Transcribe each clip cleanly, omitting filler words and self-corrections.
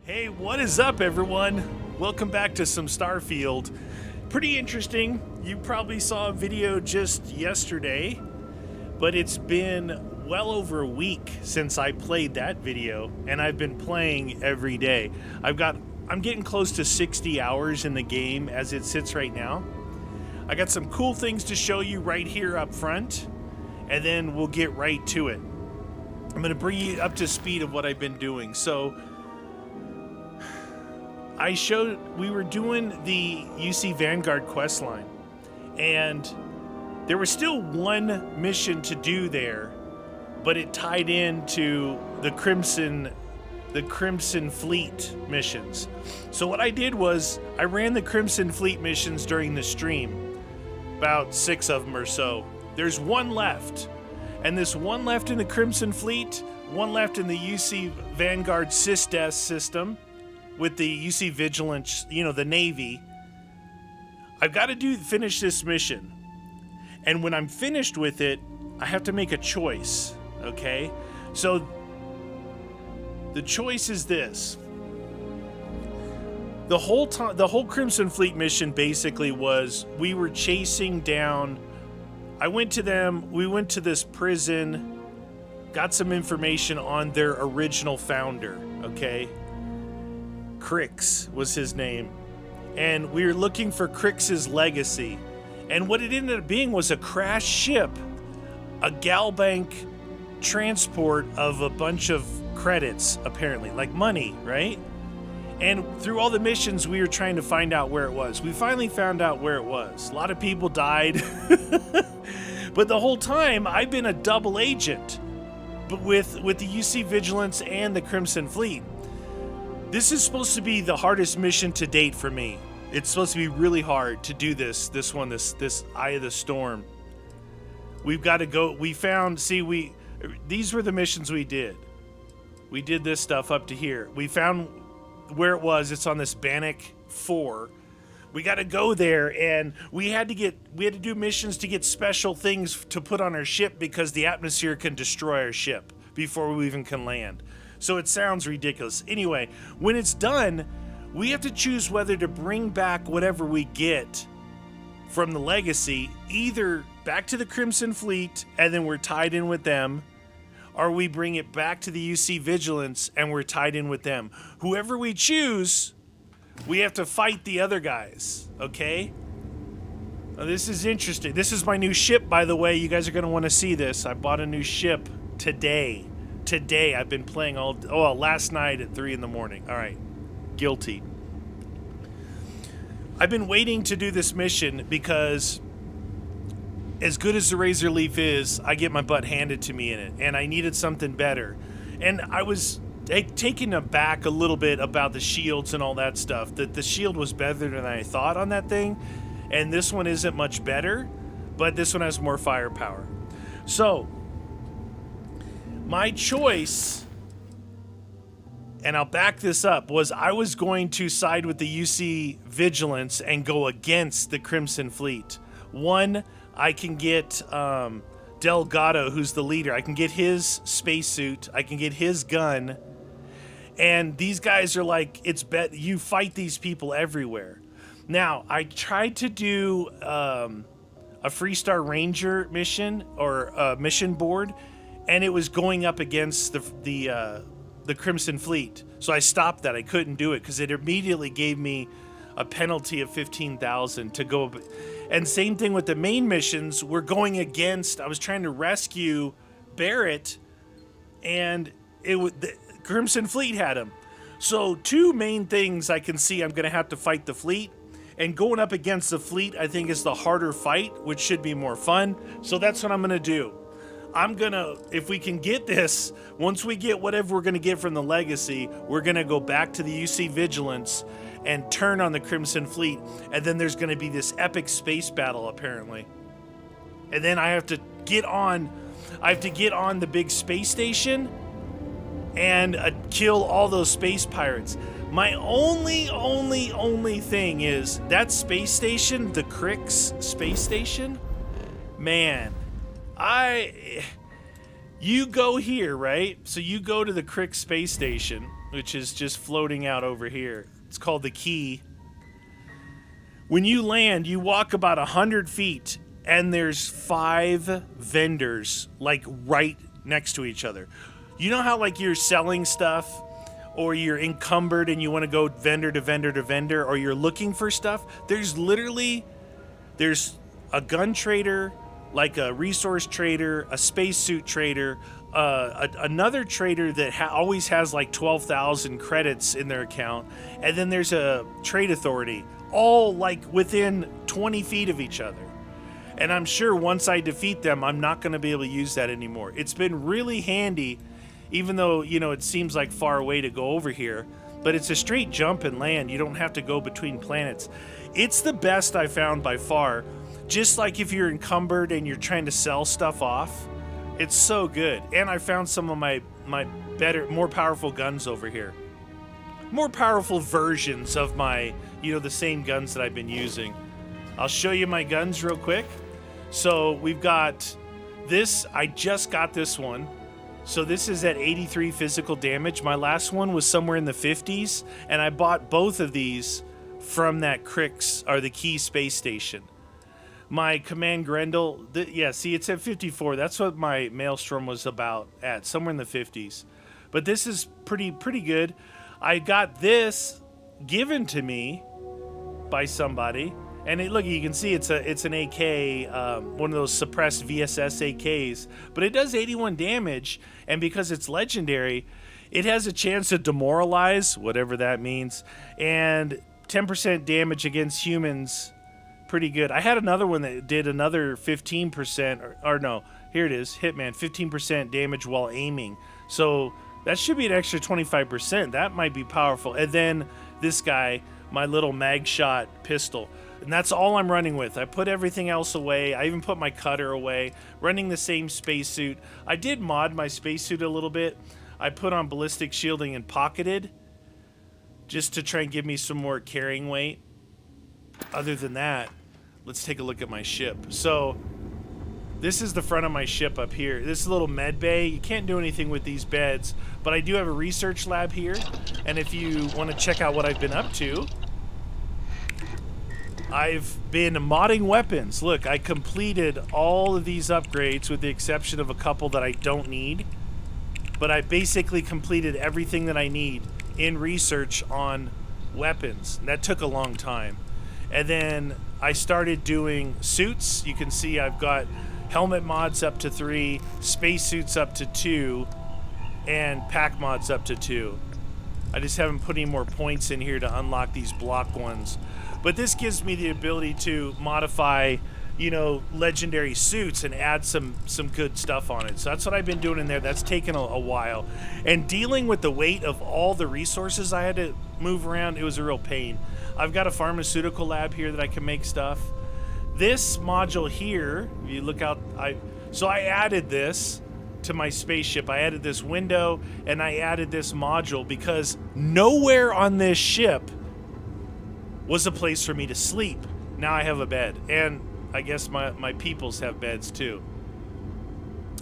Hey, what is up, everyone? Welcome back to some Starfield. Pretty interesting. You probably saw a video just yesterday, but it's been well over a week since I played that video, and I've been playing every day. I'm getting close to 60 hours in the game as it sits right now. I got some cool things to show you right here up front, and then we'll get right to it. I'm going to bring you up to speed of what I've been doing. So we were doing the UC Vanguard quest line, and there was still one mission to do there, but it tied into the Crimson Fleet missions. So what I did was I ran the Crimson Fleet missions during the stream, about 6 of them or so. There's one left, and this one left in the Crimson Fleet, one left in the UC Vanguard SysDes system, with the UC Vigilance, the Navy. I've got to finish this mission. And when I'm finished with it, I have to make a choice, okay? So the choice is this. The whole Crimson Fleet mission basically was we were chasing down. We went to this prison, got some information on their original founder, okay? Crix was his name, and we were looking for Crix's legacy, and what it ended up being was a crashed ship, a Galbank transport of a bunch of credits, apparently, like money, right? And through all the missions, we were trying to find out where it was. We finally found out where it was. A lot of people died, but the whole time I've been a double agent, but with the UC Vigilance and the Crimson Fleet. This is supposed to be the hardest mission to date for me. It's supposed to be really hard to do this Eye of the Storm. We've got to go. These were the missions we did. We did this stuff up to here. We found where it was. It's on this Bannock 4. We got to go there, and we had to do missions to get special things to put on our ship because the atmosphere can destroy our ship before we even can land. So it sounds ridiculous. Anyway, when it's done, we have to choose whether to bring back whatever we get from the legacy, either back to the Crimson Fleet and then we're tied in with them, or we bring it back to the UC Vigilance and we're tied in with them. Whoever we choose, we have to fight the other guys, okay? Now, this is interesting. This is my new ship, by the way. You guys are going to want to see this. I bought a new ship today. I've been playing last night at 3 a.m. All right, guilty. I've been waiting to do this mission because as good as the Razor Leaf is, I get my butt handed to me in it, and I needed something better. And I was taken aback a little bit about the shields and all that stuff, that the shield was better than I thought on that thing, and this one isn't much better, but this one has more firepower. So my choice, and I'll back this up, was I was going to side with the UC Vigilance and go against the Crimson Fleet. One, I can get Delgado, who's the leader. I can get his spacesuit. I can get his gun. And these guys are like, you fight these people everywhere. Now, I tried to do a Freestar Ranger mission or a mission board, and it was going up against the Crimson Fleet. So I stopped that. I couldn't do it because it immediately gave me a penalty of 15,000 to go. And same thing with the main missions. We're going against. I was trying to rescue Barrett, and the Crimson Fleet had him. So 2 main things I can see I'm going to have to fight the fleet. And going up against the fleet, I think, is the harder fight, which should be more fun. So that's what I'm going to do. If we can get this, once we get whatever we're going to get from the legacy, we're going to go back to the UC Vigilance and turn on the Crimson Fleet. And then there's going to be this epic space battle, apparently. And then I have to get on the big space station and kill all those space pirates. My only thing is that space station, the Crix space station, man, you go here, right? So you go to the Crick space station, which is just floating out over here. It's called the Key. When you land, you walk about 100 feet, and there's 5 vendors, like, right next to each other. You know how, like, you're selling stuff, or you're encumbered and you want to go vendor to vendor to vendor, or you're looking for stuff? There's a gun trader, like a resource trader, a spacesuit trader, another trader that always has like 12,000 credits in their account, and then there's a trade authority, all like within 20 feet of each other. And I'm sure once I defeat them, I'm not going to be able to use that anymore. It's been really handy, even though, you know, it seems like far away to go over here, but it's a straight jump and land. You don't have to go between planets. It's the best I found by far. Just like if you're encumbered and you're trying to sell stuff off, it's so good. And I found some of my better, more powerful guns over here. More powerful versions of my, you know, the same guns that I've been using. I'll show you my guns real quick. So we've got this. I just got this one. So this is at 83 physical damage. My last one was somewhere in the 50s, and I bought both of these from that Crix, or the Key space station. My Command Grendel, yeah, see, it's at 54. That's what my Maelstrom was about at, somewhere in the 50s. But this is pretty good. I got this given to me by somebody, and look, you can see it's an AK, one of those suppressed VSS AKs, but it does 81 damage, and because it's legendary, it has a chance to demoralize, whatever that means, and 10% damage against humans. Pretty good. I had another one that did another 15%, or no, here it is, Hitman, 15% damage while aiming. So that should be an extra 25%. That might be powerful. And then this guy, my little mag shot pistol. And that's all I'm running with. I put everything else away. I even put my cutter away, running the same spacesuit. I did mod my spacesuit a little bit. I put on ballistic shielding and pocketed, just to try and give me some more carrying weight. Other than that, let's take a look at my ship. So this is the front of my ship up here. This is a little med bay. You can't do anything with these beds, but I do have a research lab here. And if you want to check out what I've been up to, I've been modding weapons. Look, I completed all of these upgrades with the exception of a couple that I don't need. But I basically completed everything that I need in research on weapons. And that took a long time. And then I started doing suits. You can see I've got helmet mods up to 3, spacesuits up to 2, and pack mods up to 2. I just haven't put any more points in here to unlock these block ones. But this gives me the ability to modify, you know, legendary suits and add some good stuff on it. So that's what I've been doing in there. That's taken a while. And dealing with the weight of all the resources I had to move around, it was a real pain. I've got a pharmaceutical lab here that I can make stuff. This module here, if you look out, so I added this to my spaceship. I added this window and I added this module because nowhere on this ship was a place for me to sleep. Now I have a bed, and I guess my peoples have beds too.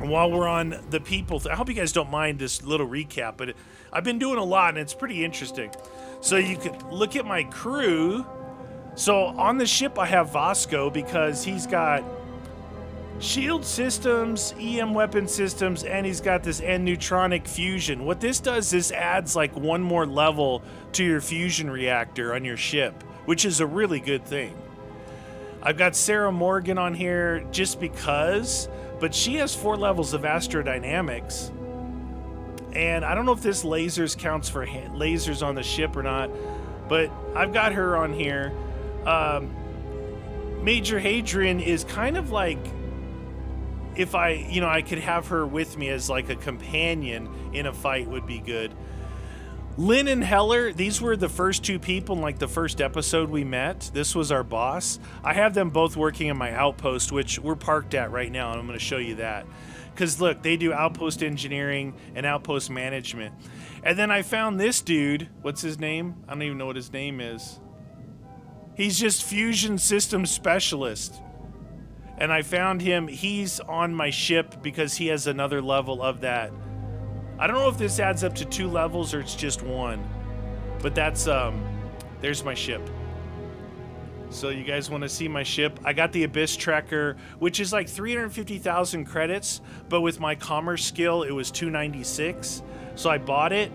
And while we're on the people, I hope you guys don't mind this little recap, but I've been doing a lot and it's pretty interesting. So you could look at my crew. So on the ship I have Vasco because he's got shield systems, EM weapon systems, and he's got this N-neutronic fusion. What this does is adds like one more level to your fusion reactor on your ship, which is a really good thing. I've got Sarah Morgan on here just because, but she has 4 levels of astrodynamics. And I don't know if this lasers counts for lasers on the ship or not, but I've got her on here. Major Hadrian is kind of like, if I could have her with me as like a companion in a fight would be good. Lynn and Heller, these were the first 2 people in like the first episode we met. This was our boss. I have them both working in my outpost, which we're parked at right now, and I'm going to show you that. Because look, they do outpost engineering and outpost management. And then I found this dude. What's his name? I don't even know what his name is. He's just fusion systems specialist. And I found him. He's on my ship because he has another level of that. I don't know if this adds up to 2 levels or it's just 1. But that's, there's my ship. So you guys want to see my ship? I got the Abyss Tracker, which is like 350,000 credits, but with my commerce skill, it was 296. So I bought it,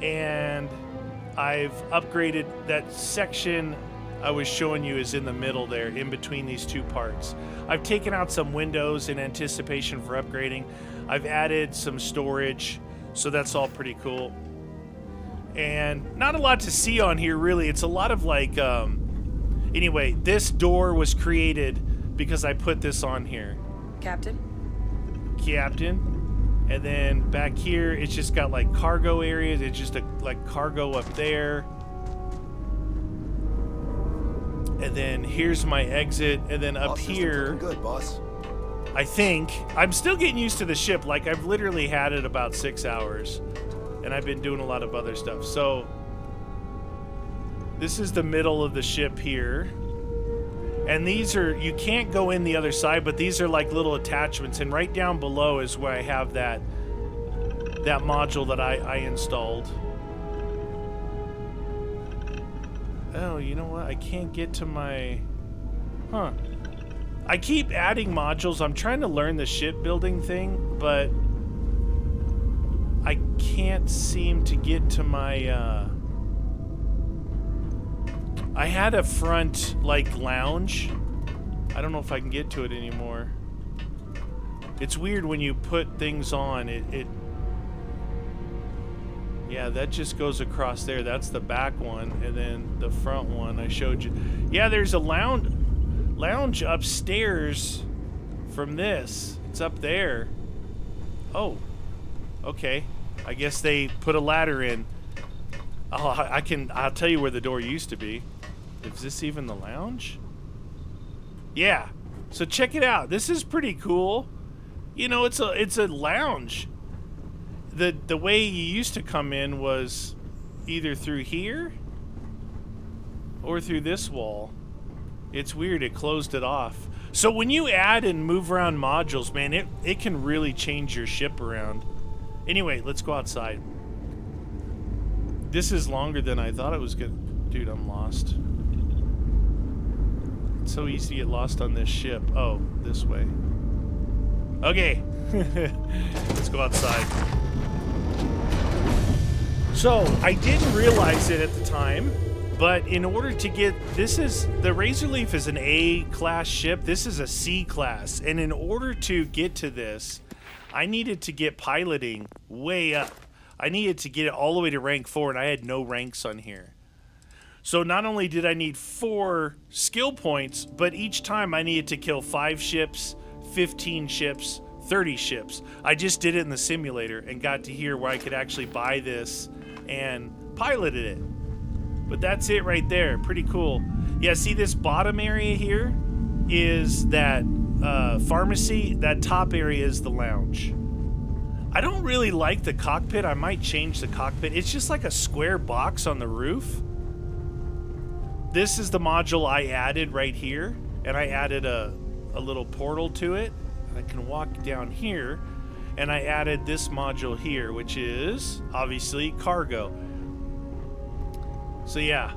and I've upgraded that section I was showing you is in the middle there, in between these 2 parts. I've taken out some windows in anticipation for upgrading. I've added some storage, so that's all pretty cool. And not a lot to see on here, really. It's a lot of like, anyway, this door was created because I put this on here. Captain? And then back here, it's just got like cargo areas. It's just like cargo up there. And then here's my exit. And then up here, good, boss. I think I'm still getting used to the ship. Like I've literally had it about 6 hours, and I've been doing a lot of other stuff. So this is the middle of the ship here. And these are, you can't go in the other side, but these are like little attachments. And right down below is where I have that module that I installed. Oh, you know what? I can't get to my... Huh. I keep adding modules. I'm trying to learn the shipbuilding thing, but I can't seem to get to my... I had a front, like, lounge. I don't know if I can get to it anymore. It's weird when you put things on. Yeah, that just goes across there. That's the back one, and then the front one I showed you. Yeah, there's a lounge upstairs from this. It's up there. Oh, okay. I guess they put a ladder in. Oh, I'll tell you where the door used to be. Is this even the lounge? Yeah. So check it out. This is pretty cool. You know, it's a lounge. The way you used to come in was either through here or through this wall. It's weird. It closed it off. So when you add and move around modules, man, it can really change your ship around. Anyway, let's go outside. This is longer than I thought it was gonna. Dude, I'm lost. It's so easy to get lost on this ship. Oh, this way. Okay. Let's go outside. So, I didn't realize it at the time, but in order to get... the Razor Leaf is an A-class ship. This is a C-class. And in order to get to this, I needed to get piloting way up. I needed to get it all the way to rank 4, and I had no ranks on here. So not only did I need 4 skill points, but each time I needed to kill 5 ships, 15 ships, 30 ships. I just did it in the simulator and got to here where I could actually buy this and piloted it. But that's it right there. Pretty cool. Yeah, see this bottom area here is that pharmacy. That top area is the lounge. I don't really like the cockpit. I might change the cockpit. It's just like a square box on the roof. This is the module I added right here, and I added a little portal to it. I can walk down here, and I added this module here, which is obviously cargo. So yeah,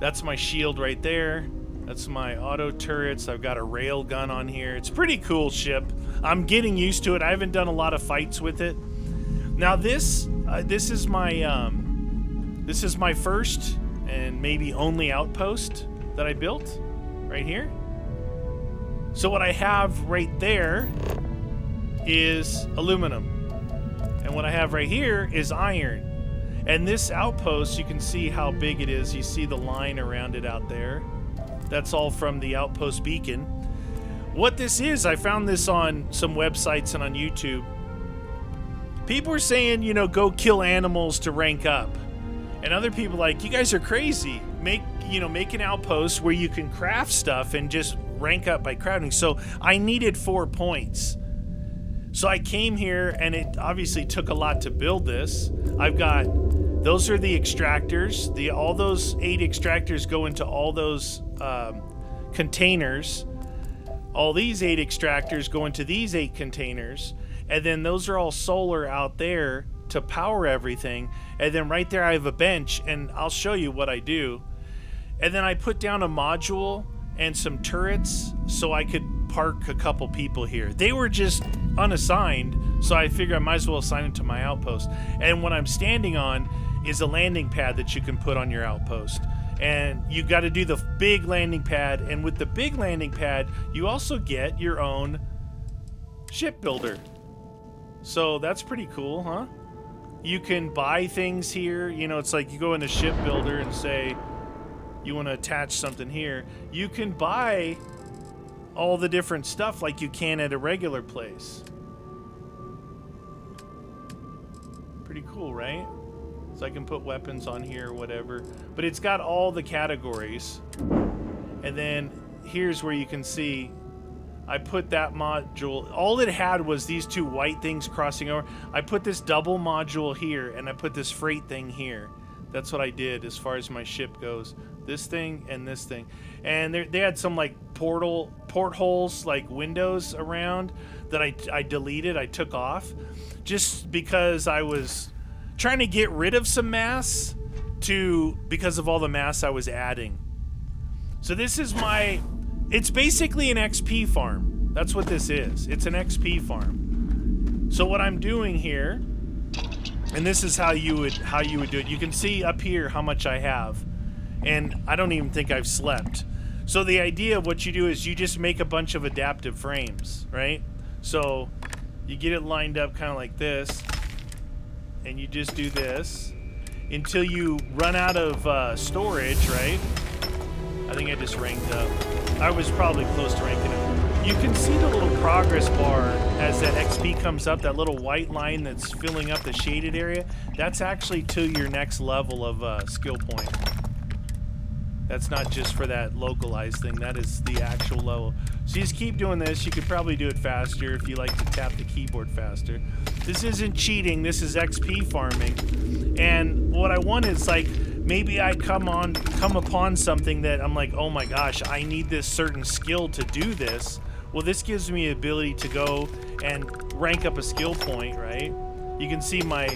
that's my shield right there. That's my auto turrets. I've got a rail gun on here. It's a pretty cool ship. I'm getting used to it. I haven't done a lot of fights with it. Now this is my first and maybe only outpost that I built right here. So what I have right there is aluminum, and what I have right here is iron. And this outpost, you can see how big it is. You see the line around it out there. That's all from the outpost beacon. What this is, I found this on some websites and on YouTube. People are saying, you know, go kill animals to rank up. And other people are like, you guys are crazy. Make an outpost where you can craft stuff and just rank up by crafting. So I needed 4 points. So I came here, and it obviously took a lot to build this. Those are the extractors. All those 8 extractors go into all those containers. All these 8 extractors go into these 8 containers. And then those are all solar out there to power everything. And then right there I have a bench, and I'll show you what I do. And then I put down a module and some turrets so I could park a couple people here. They were just unassigned, so I figured I might as well assign them to my outpost. And what I'm standing on is a landing pad that you can put on your outpost. And you got to do the big landing pad, and with the big landing pad, you also get your own ship builder. So that's pretty cool, huh? You can buy things here. You know, it's like you go into ship builder and say you want to attach something here. You can buy all the different stuff like you can at a regular place. Pretty cool, right? So I can put weapons on here or whatever. But it's got all the categories. And then here's where you can see I put that module. All it had was these two white things crossing over. I put this double module here, and I put this freight thing here. That's what I did as far as my ship goes. This thing and this thing. And they had some like portholes, like windows around that I deleted, I took off. Just because I was trying to get rid of some mass because of all the mass I was adding. So this is it's basically an XP farm. That's what this is. It's an XP farm. So what I'm doing here, and this is how you would do it. You can see up here how much I have. And I don't even think I've slept. So the idea of what you do is you just make a bunch of adaptive frames, right? So you get it lined up kind of like this, and you just do this until you run out of storage, right? I think I just ranked up. I was probably close to ranking up. You can see the little progress bar as that XP comes up, that little white line that's filling up the shaded area. That's actually to your next level of skill point. That's not just for that localized thing. That is the actual level. So you just keep doing this. You could probably do it faster if you like to tap the keyboard faster. This isn't cheating. This is XP farming. And what I want is like, maybe I come upon something that I'm like, oh my gosh, I need this certain skill to do this. Well, this gives me the ability to go and rank up a skill point, right? You can see my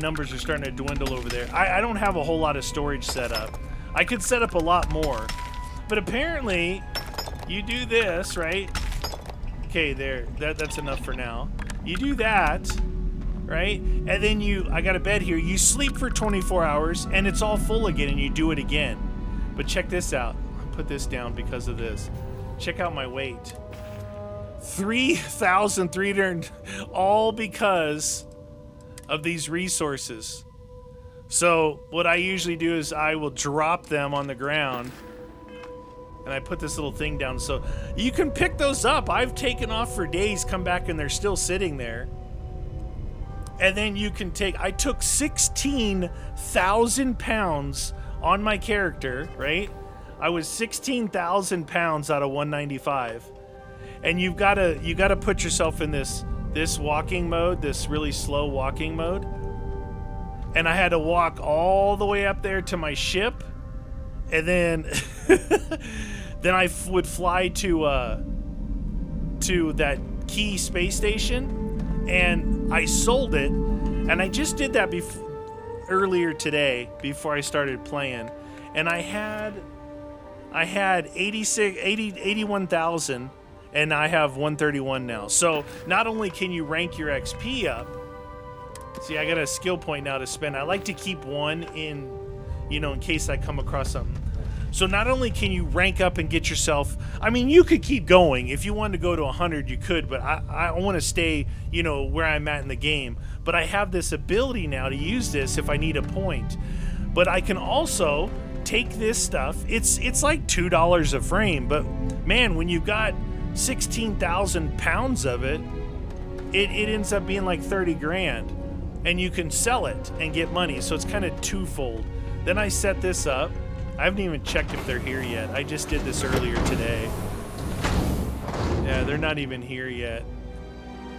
numbers are starting to dwindle over there. I don't have a whole lot of storage set up. I could set up a lot more, but apparently you do this, right? Okay, there, that's enough for now. You do that, right? And then I got a bed here. You sleep for 24 hours and it's all full again, and you do it again. But check this out. I'll put this down because of this. Check out my weight. 3,300, all because of these resources. So what I usually do is I will drop them on the ground, and I put this little thing down so you can pick those up. I've taken off for days, come back, and they're still sitting there. And then you can I took 16,000 pounds on my character, right? I was 16,000 pounds out of 195. And you gotta put yourself in this walking mode, this really slow walking mode. And I had to walk all the way up there to my ship, and then then I would fly to that key space station, and I sold it. And I just did that earlier today before I started playing, and I had 81,000, and I have 131 now. So not only can you rank your XP up. See, I got a skill point now to spend. I like to keep one in case I come across something. So not only can you rank up and get yourself, I mean, you could keep going. If you wanted to go to 100, you could, but I want to stay, where I'm at in the game. But I have this ability now to use this if I need a point. But I can also take this stuff. It's like $2 a frame, but man, when you've got 16,000 pounds of it, it ends up being like 30 grand. And you can sell it and get money, so it's kind of twofold. Then I set this up. I haven't even checked if they're here yet. I just did this earlier today. Yeah, they're not even here yet.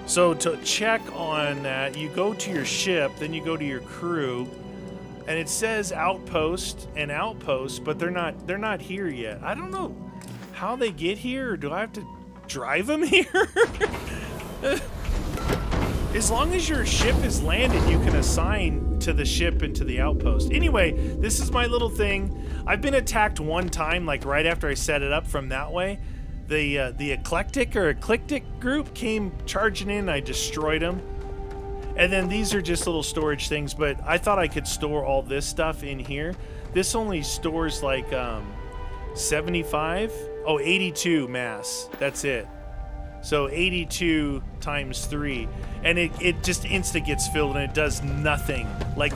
So to check on that, you go to your ship, then you go to your crew, and it says Outpost and Outpost, but they're not here yet. I don't know how they get here, or do I have to drive them here? As long as your ship is landed, you can assign to the ship and to the outpost. Anyway, this is my little thing. I've been attacked one time, like right after I set it up from that way. The eclectic group came charging in. I destroyed them. And then these are just little storage things, but I thought I could store all this stuff in here. This only stores like 75? Oh, 82 mass. That's it. So 82 times 3. And it just insta gets filled and it does nothing. Like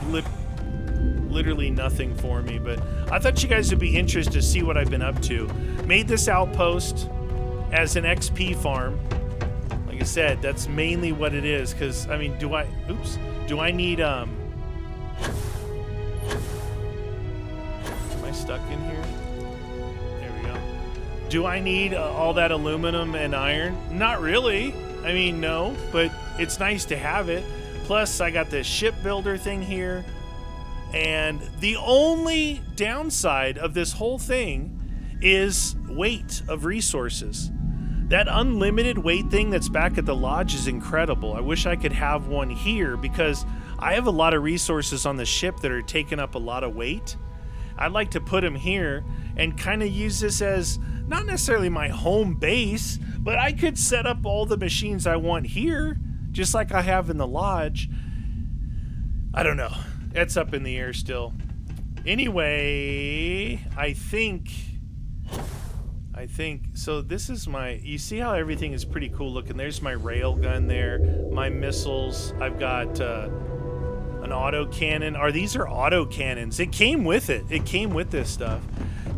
literally nothing for me. But I thought you guys would be interested to see what I've been up to. Made this outpost as an XP farm. Like I said, that's mainly what it is. Because, I mean, do I need, am I stuck in here? There we go. Do I need all that aluminum and iron? Not really. I mean, no, but it's nice to have it. Plus, I got this shipbuilder thing here. And the only downside of this whole thing is weight of resources. That unlimited weight thing that's back at the lodge is incredible. I wish I could have one here because I have a lot of resources on the ship that are taking up a lot of weight. I'd like to put them here and kind of use this as not necessarily my home base, but I could set up all the machines I want here, just like I have in the lodge. I don't know. That's up in the air still. Anyway, I think, so this is my, you see how everything is pretty cool looking. There's my rail gun there, my missiles. I've got an auto cannon. These are auto cannons. It came with it. It came with this stuff.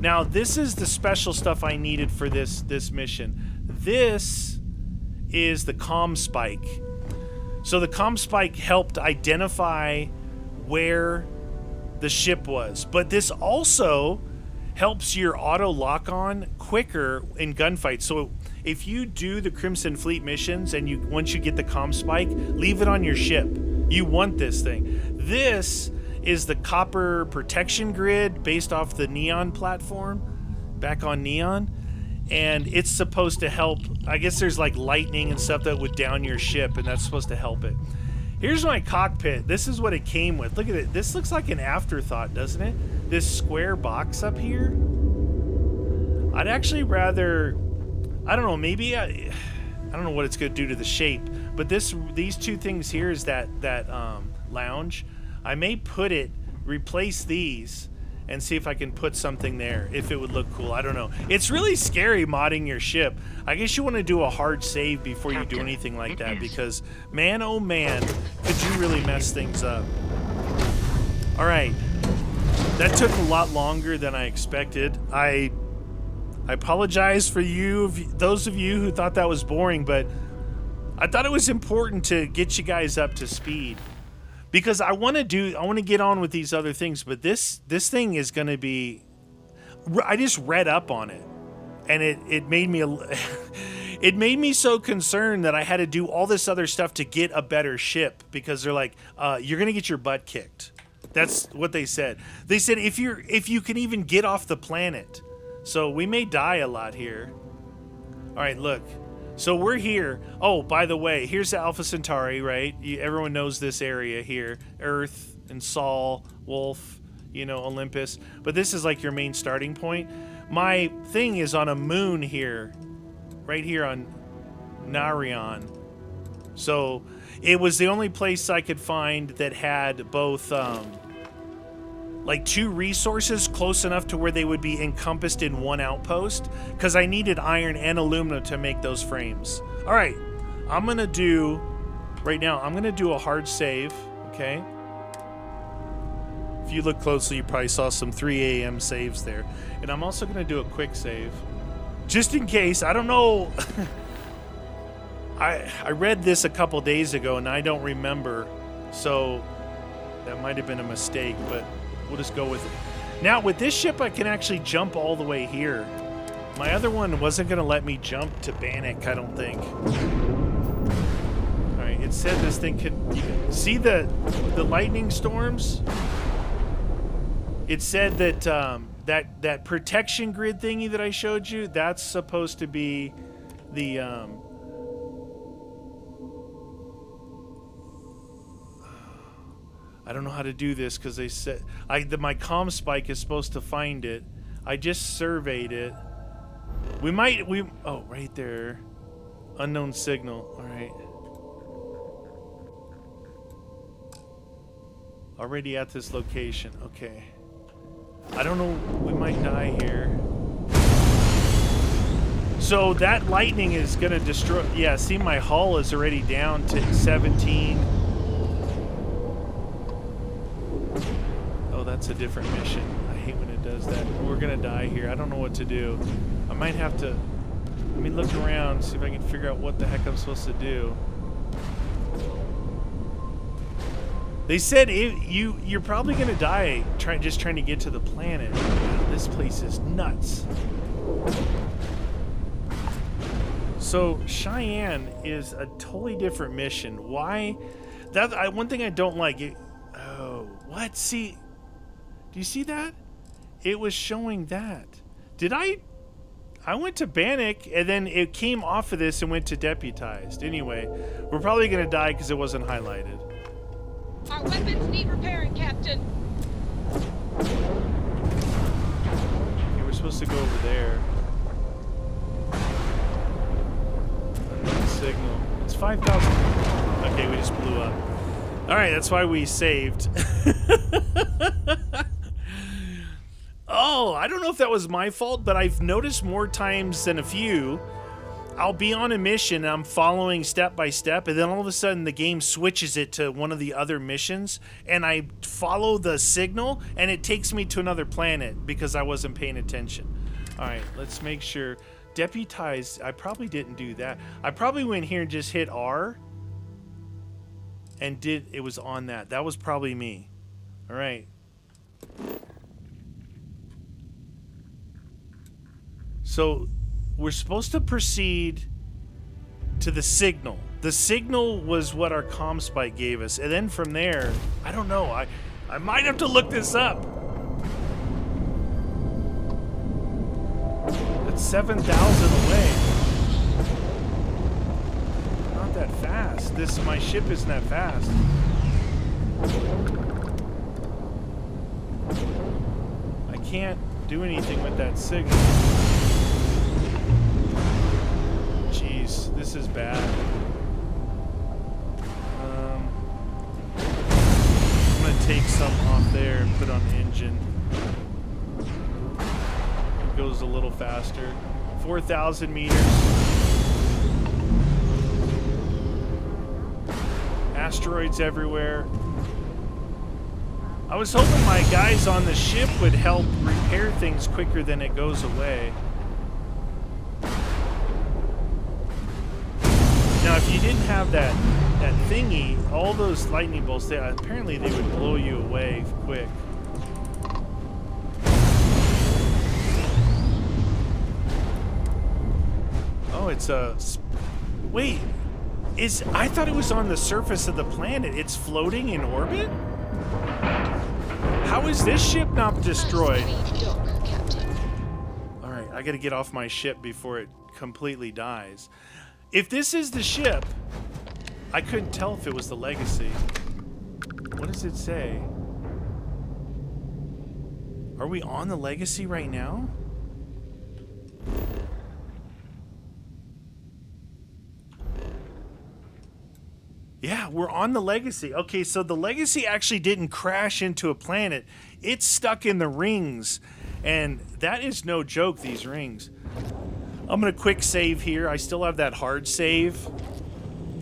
Now, this is the special stuff I needed for this mission. This is the comm spike. So the comm spike helped identify where the ship was. But this also helps your auto lock on quicker in gunfights. So if you do the Crimson Fleet missions and once you get the comm spike, leave it on your ship. You want this thing. This is the copper protection grid based off the Neon platform, back on Neon. And it's supposed to help. I guess there's like lightning and stuff that would down your ship, and that's supposed to help it. Here's my cockpit. This is what it came with. Look at it. This looks like an afterthought, doesn't it? This square box up here. I'd actually rather, I don't know, maybe I don't know what it's going to do to the shape, but these two things here is that lounge. I may replace these and see if I can put something there, if it would look cool. I don't know. It's really scary modding your ship. I guess you want to do a hard save before you do anything like that, because man, oh man, could you really mess things up. All right, that took a lot longer than I expected. I apologize for those of you who thought that was boring, but I thought it was important to get you guys up to speed. Because I want to get on with these other things, but this thing is going to be, I just read up on it, and it made me it made me so concerned that I had to do all this other stuff to get a better ship, because they're like, you're going to get your butt kicked. That's what they said. They said if you can even get off the planet. So we may die a lot here. All right, look. So we're here. Oh, by the way, here's Alpha Centauri, right? Everyone knows this area here. Earth and Sol, Wolf, Olympus. But this is like your main starting point. My thing is on a moon here. Right here on Narion. So it was the only place I could find that had both like two resources close enough to where they would be encompassed in one outpost, because I needed iron and aluminum to make those frames. All right, I'm going to do a hard save, okay? If you look closely, you probably saw some 3 a.m. saves there. And I'm also going to do a quick save, just in case. I don't know. I read this a couple days ago, and I don't remember, so that might have been a mistake, but we'll just go with it. Now, with this ship, I can actually jump all the way here. My other one wasn't going to let me jump to Bannock, I don't think. All right, it said this thing could... You can see the lightning storms? It said that that protection grid thingy that I showed you, that's supposed to be the... I don't know how to do this because they said my comm spike is supposed to find it. I just surveyed it. Oh, right there. Unknown signal. All right. Already at this location. Okay. I don't know. We might die here. So that lightning is going to destroy... Yeah, see, my hull is already down to 17. Oh, that's a different mission. I hate when it does that. We're going to die here. I don't know what to do. I might have to... Let me look around, see if I can figure out what the heck I'm supposed to do. They said you're probably going to die just trying to get to the planet. Wow, this place is nuts. So Cheyenne is a totally different mission. Why? One thing I don't like. Oh, what? See, do you see that? It was showing that. Did I went to Bannock and then it came off of this and went to deputized. Anyway, we're probably gonna die because it wasn't highlighted. Our weapons need repairing, Captain. Okay, we're supposed to go over there. Signal. It's 5,000. Okay, we just blew up. All right, that's why we saved. Oh, I don't know if that was my fault, but I've noticed more times than a few, I'll be on a mission and I'm following step by step, and then all of a sudden the game switches it to one of the other missions, and I follow the signal, and it takes me to another planet because I wasn't paying attention. All right, let's make sure. Deputized, I probably didn't do that. I probably went here and just hit R and it was on that. That was probably me. All right. So we're supposed to proceed to the signal. The signal was what our comm spike gave us. And then from there, I don't know. I might have to look this up. 7,000 away. Not that fast. My ship isn't that fast. I can't do anything with that signal. Jeez, this is bad. I'm gonna take some off there and put on the engine. Goes a little faster. 4,000 meters. Asteroids everywhere. I was hoping my guys on the ship would help repair things quicker than it goes away. Now, if you didn't have that thingy, all those lightning bolts, apparently they would blow you away quick. Oh, it's a... Wait, I thought it was on the surface of the planet. It's floating in orbit? How is this ship not destroyed? Alright, I gotta get off my ship before it completely dies. If this is the ship, I couldn't tell if it was the Legacy. What does it say? Are we on the Legacy right now? Yeah, we're on the Legacy. Okay, so the Legacy actually didn't crash into a planet. It's stuck in the rings. And that is no joke, these rings. I'm going to quick save here. I still have that hard save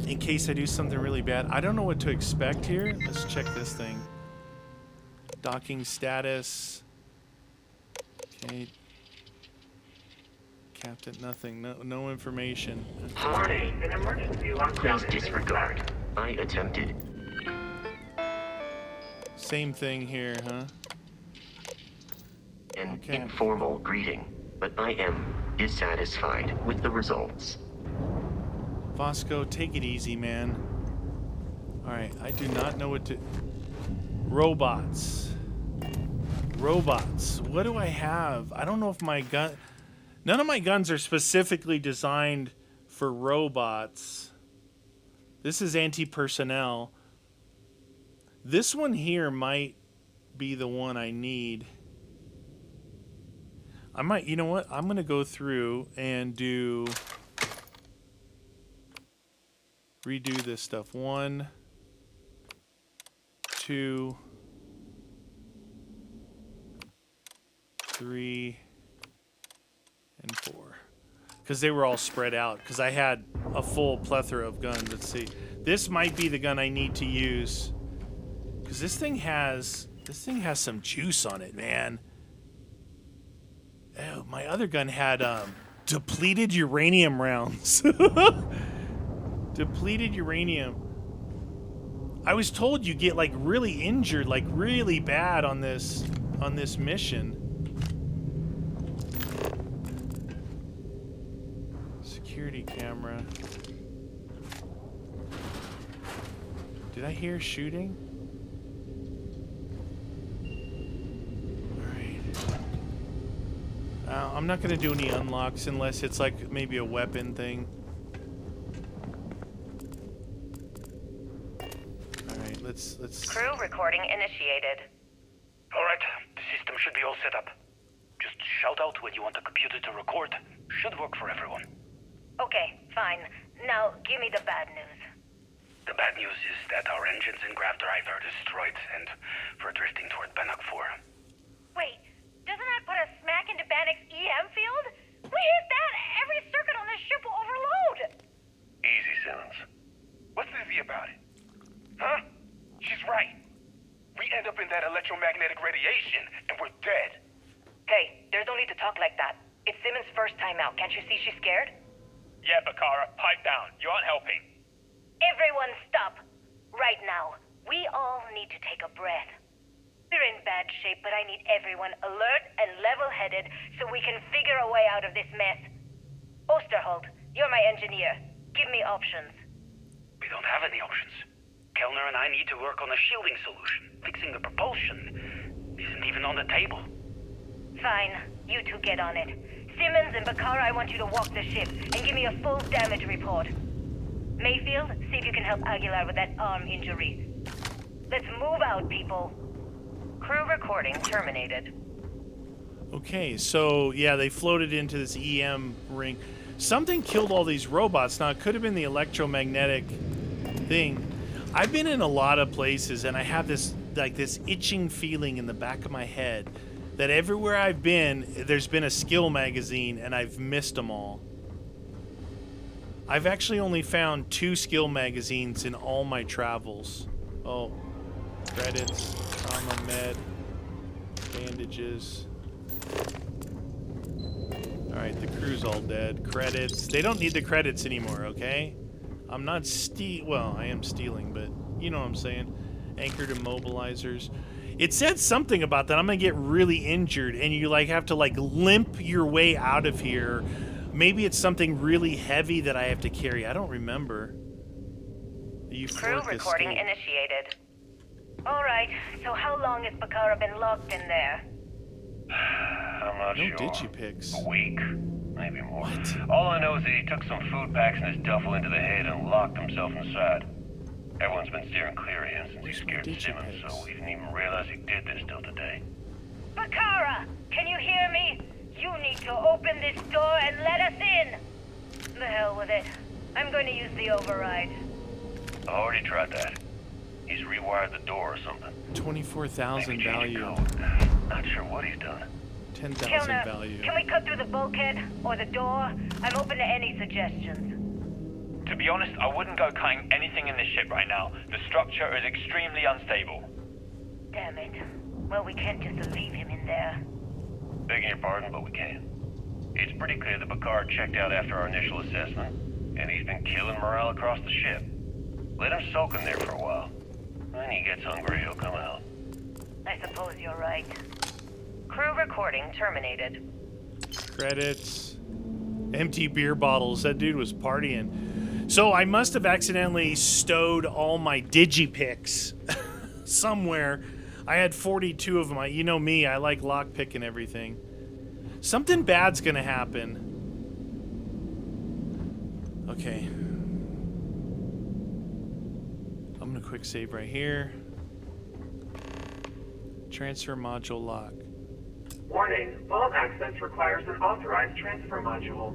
in case I do something really bad. I don't know what to expect here. Let's check this thing. Docking status. Okay. Captain, nothing. No information. Warning, an emergency lockdown. Please disregard. I attempted. Same thing here, huh? An informal greeting, but I am dissatisfied with the results. Vasco, take it easy, man. Alright, I do not know what to... Robots. Robots. What do I have? I don't know if my gun... None of my guns are specifically designed for robots. This is anti-personnel. This one here might be the one I need. I might, you know what? I'm going to go through and redo this stuff. 1, 2, 3, and 4. Because they were all spread out. Because I had a full plethora of guns. Let's see. This might be the gun I need to use. Because this thing has some juice on it, man. Oh, my other gun had depleted uranium rounds. Depleted uranium. I was told you get like really injured, like really bad on this mission. Security camera. Did I hear shooting? I'm not gonna do any unlocks unless it's like maybe a weapon thing. Alright, let's... Crew recording initiated. Alright, the system should be all set up. Just shout out when you want the computer to record. Should work for everyone. Okay, fine. Now, give me the bad news. The bad news is that our engines and grav drive are destroyed, and we're drifting toward Bannock 4. Wait, doesn't that put us smack into Bannock's EM field? We hit that, every circuit on this ship will overload! Easy, Simmons. What's easy about it? Huh? She's right. We end up in that electromagnetic radiation, and we're dead. Hey, there's no need to talk like that. It's Simmons' first time out. Can't you see she's scared? Yeah, Bakara, pipe down. You aren't helping. Everyone stop. Right now, we all need to take a breath. We're in bad shape, but I need everyone alert and level-headed so we can figure a way out of this mess. Osterholt, you're my engineer. Give me options. We don't have any options. Kellner and I need to work on a shielding solution. Fixing the propulsion isn't even on the table. Fine. You two get on it. Simmons and Bakara, I want you to walk the ship and give me a full damage report. Mayfield, see if you can help Aguilar with that arm injury. Let's move out, people. Crew recording terminated. Okay, so yeah, they floated into this EM ring. Something killed all these robots. Now, it could have been the electromagnetic thing. I've been in a lot of places, and I have this itching feeling in the back of my head that everywhere I've been, there's been a skill magazine, and I've missed them all. I've actually only found 2 skill magazines in all my travels. Oh, credits, trauma med, bandages. Alright, the crew's all dead. Credits. They don't need the credits anymore, okay? I'm not well, I am stealing, but you know what I'm saying. Anchored immobilizers. It said something about that. I'm gonna get really injured, and you like have to like limp your way out of here. Maybe it's something really heavy that I have to carry. I don't remember. Crew recording initiated. All right. So how long has Bakara been locked in there? I'm not No sure. digipics. A week, maybe more. What? All I know is that he took some food packs in his duffel into the head and locked himself inside. Everyone's been steering clear of him since he scared Simmons, so we didn't even realize he did this till today. Bakara, can you hear me? You need to open this door and let us in. The hell with it. I'm going to use the override. I already tried that. He's rewired the door or something. 24,000 Maybe change value. the code. Not sure what he's done. 10,000 Kellner, value. can we cut through the bulkhead or the door? I'm open to any suggestions. To be honest, I wouldn't go cutting anything in this ship right now. The structure is extremely unstable. Damn it. Well, we can't just leave him in there. Begging your pardon, but we can. It's pretty clear that Picard checked out after our initial assessment, and he's been killing morale across the ship. Let him soak in there for a while. When he gets hungry, he'll come out. I suppose you're right. Crew recording terminated. Credits. Empty beer bottles. That dude was partying. So I must have accidentally stowed all my digipics somewhere. I had 42 of them. You know me, I like lockpicking everything. Something bad's gonna happen. Okay. I'm gonna quick save right here. Transfer module lock. Warning, vault access requires an authorized transfer module.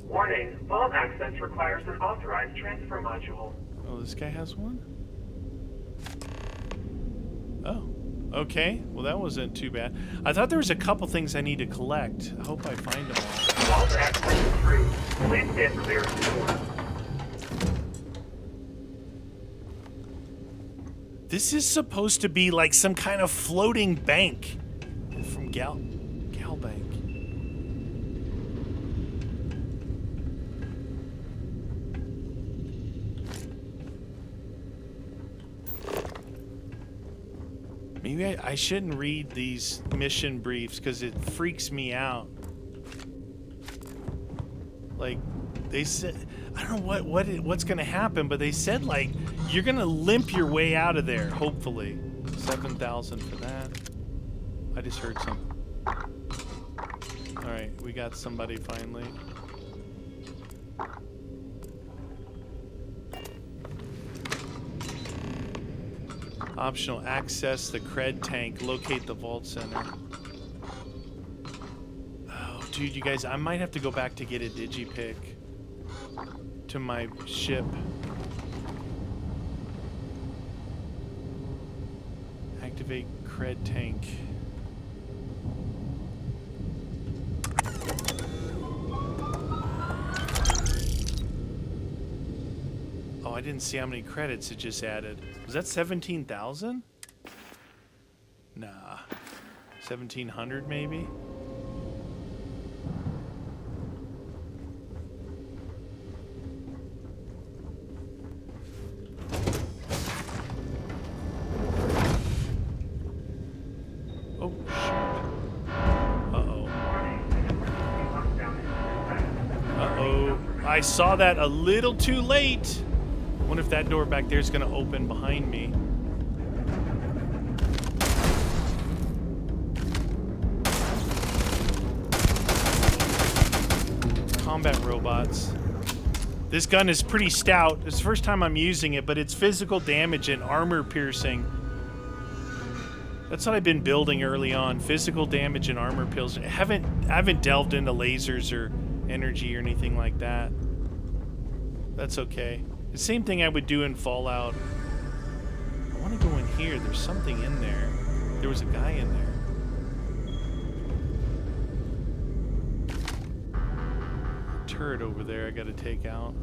Warning, vault access requires an authorized transfer module. Oh, this guy has one? Oh, okay. Well, that wasn't too bad. I thought there was a couple things I need to collect. I hope I find them all. Vault access is free. Please stand clear of the door. This is supposed to be like some kind of floating bank from Gal Bank. Maybe I shouldn't read these mission briefs because it freaks me out. Like, they said, I don't know what's gonna happen, but they said like you're gonna limp your way out of there. Hopefully, 7,000 for that. I just heard something. All right, we got somebody finally. Optional: access the cred tank, locate the vault center. Oh, dude, you guys, I might have to go back to get a digipick to my ship. Activate cred tank. Oh, I didn't see how many credits it just added. Was that 17,000? Nah. 1,700 maybe? Oh, shoot. Uh-oh. Uh-oh. I saw that a little too late. I wonder if that door back there is going to open behind me. Combat robots. This gun is pretty stout. It's the first time I'm using it, but it's physical damage and armor piercing. That's what I've been building early on. Physical damage and armor piercing. I haven't delved into lasers or energy or anything like that. That's okay. The same thing I would do in Fallout. I want to go in here. There's something in there. There was a guy in there. Turret over there I gotta take out.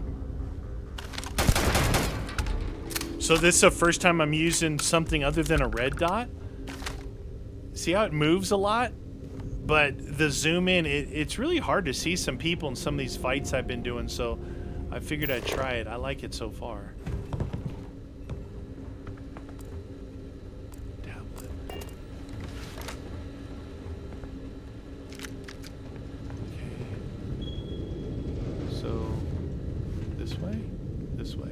So this is the first time I'm using something other than a red dot? See how it moves a lot? But the zoom in, it's really hard to see some people in some of these fights I've been doing, so I figured I'd try it. I like it so far. Tablet. Okay. So, this way? This way.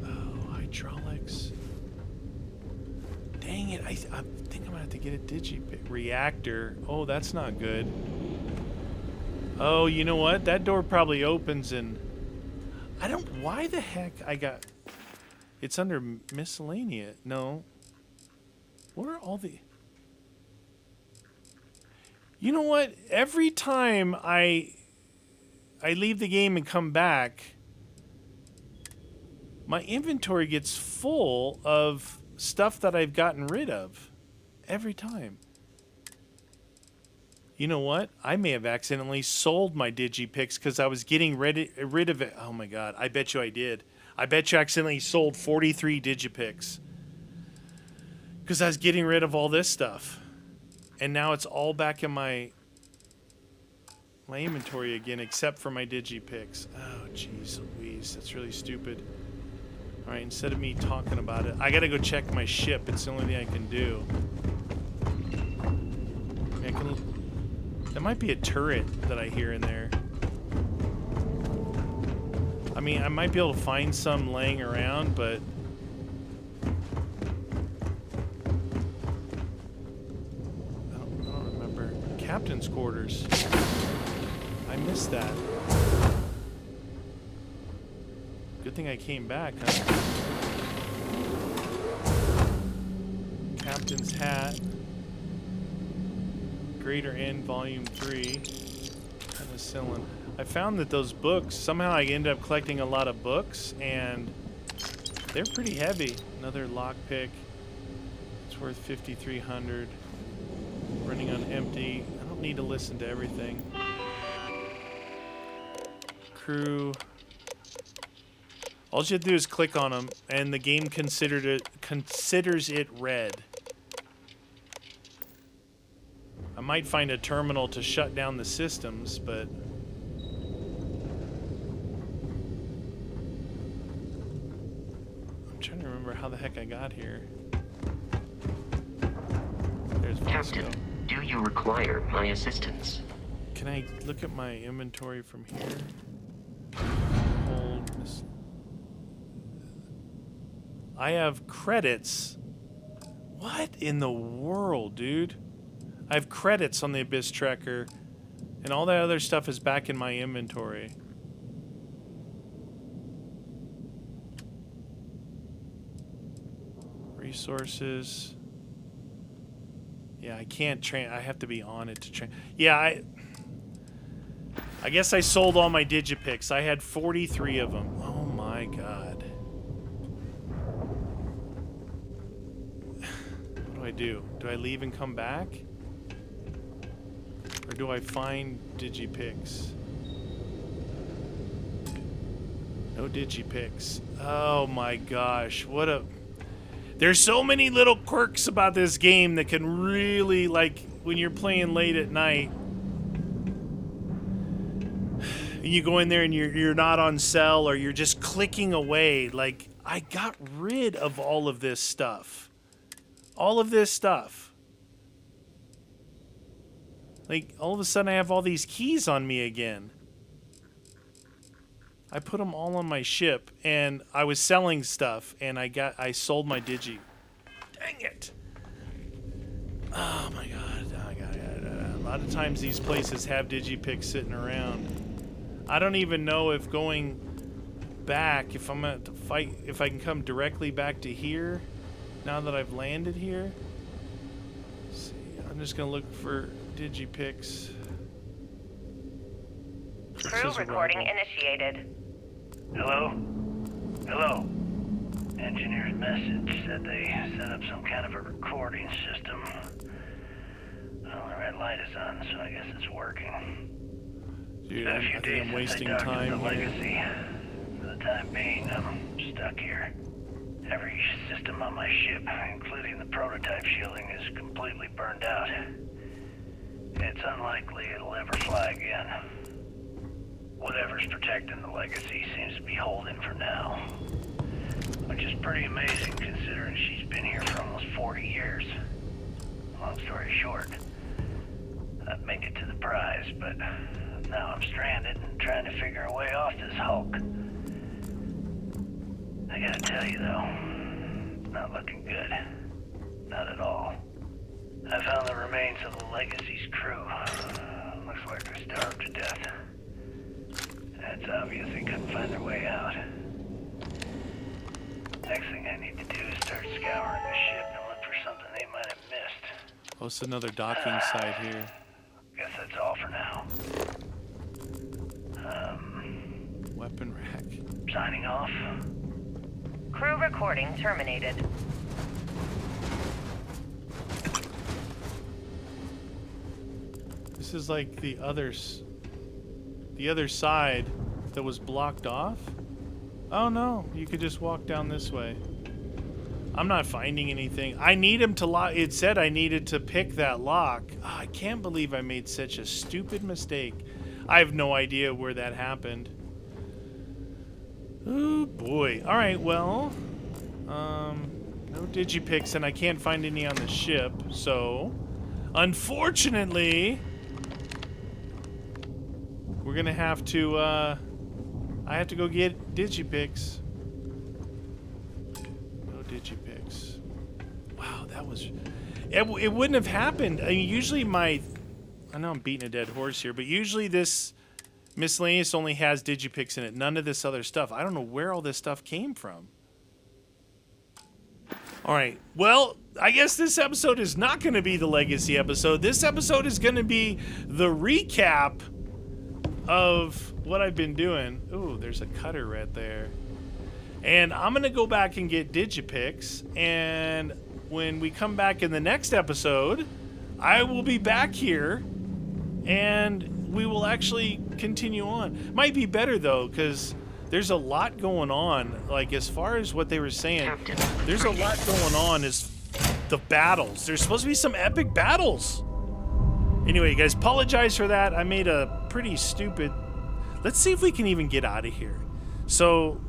Oh, hydraulics. Dang it, I think I'm gonna have to get a digipick. Reactor. Oh, that's not good. Oh, you know what? That door probably opens and... I don't... Why the heck I got... It's under miscellaneous. No. Where are all the... You know what? Every time I leave the game and come back, my inventory gets full of stuff that I've gotten rid of. Every time. You know what? I may have accidentally sold my digipicks because I was getting rid of it. Oh my god, I bet you I did. I bet you I accidentally sold 43 digipicks. Because I was getting rid of all this stuff. And now it's all back in my inventory again, except for my digipicks. Oh, jeez Louise, that's really stupid. Alright, instead of me talking about it, I gotta go check my ship. It's the only thing I can do. There might be a turret that I hear in there. I mean, I might be able to find some laying around, but... I don't remember. Captain's quarters. I missed that. Good thing I came back, huh? Captain's hat. Greater End, Volume 3. Penicillin. I found that those books, somehow I ended up collecting a lot of books, and they're pretty heavy. Another lockpick. It's worth 5,300. Running on empty. I don't need to listen to everything. Crew. All you have to do is click on them, and the game considers it read. I might find a terminal to shut down the systems, but I'm trying to remember how the heck I got here. There's Captain, Vasco. do you require my assistance? Can I look at my inventory from here? Hold this. I have credits. What in the world, dude? I have credits on the Abyss Trekker, and all that other stuff is back in my inventory. Resources. Yeah, I can't train. I have to be on it to train. Yeah, I guess I sold all my Digipicks. I had 43 of them. Oh my god. What do I do? Do I leave and come back? Or do I find Digipicks? No Digipicks. Oh my gosh, what a... There's so many little quirks about this game that can really, like, when you're playing late at night, and you go in there and you're not on cell, or you're just clicking away. Like, I got rid of all of this stuff. All of this stuff. Like, all of a sudden I have all these keys on me again. I put them all on my ship, and I was selling stuff, and I sold my Digi. Dang it! Oh my god! Oh, god. A lot of times these places have Digipicks sitting around. I don't even know if going back, if I'm gonna have to fight, if I can come directly back to here, now that I've landed here. Let's see, I'm just gonna look for Digipicks. Crew recording initiated. Hello? Hello? Engineer's message said they set up some kind of a recording system. Well, the red light is on, so I guess it's working. Dude, Been a I few think days I'm since wasting they docked time the here. Legacy. For the time being, I'm stuck here. Every system on my ship, including the prototype shielding, is completely burned out. It's unlikely it'll ever fly again. Whatever's protecting the Legacy seems to be holding for now. Which is pretty amazing considering she's been here for almost 40 years. Long story short, I'd make it to the prize, but now I'm stranded and trying to figure a way off this hulk. I gotta tell you though, not looking good. Not at all. I found the remains of the Legacy's crew. Looks like they starved to death. It's obvious they couldn't find their way out. Next thing I need to do is start scouring the ship and look for something they might have missed. Oh, it's another docking site here. Guess that's all for now. Weapon rack. Signing off. Crew recording terminated. This is like the other side that was blocked off. Oh no, you could just walk down this way. I'm not finding anything. I need him to lock. It said I needed to pick that lock. Oh, I can't believe I made such a stupid mistake. I have no idea where that happened. Oh boy. All right, well, no Digipicks, and I can't find any on the ship. So, unfortunately, we're gonna have to. I have to go get Digipicks. No Digipicks. Wow, that was. It wouldn't have happened. I mean, usually I know I'm beating a dead horse here, but usually this Miscellaneous only has digipicks in it. None of this other stuff. I don't know where all this stuff came from. All right. Well, I guess this episode is not going to be the legacy episode. This episode is going to be the recap of what I've been doing. Ooh, there's a cutter right there. And I'm going to go back and get digipicks. And when we come back in the next episode, I will be back here and we will actually continue on. Might be better though, because there's a lot going on. Like, as far as what they were saying, Captain, there's a lot going on as the battles. There's supposed to be some epic battles. Anyway, you guys, apologize for that. I made a pretty stupid... Let's see if we can even get out of here. So,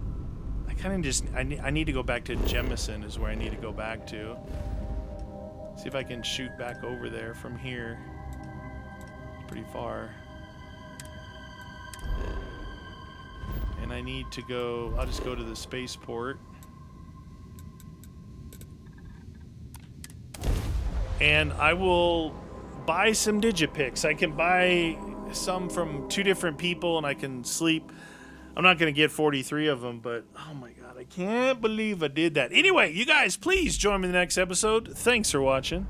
I kind of just... I need to go back to Jemison is where I need to go back to. See if I can shoot back over there from here. It's pretty far. And I need to go... I'll just go to the spaceport. And I will buy some digipicks. I can buy some from 2 different people and I can sleep. I'm not going to get 43 of them, but oh my god, I can't believe I did that. Anyway, you guys, please join me in the next episode. Thanks for watching.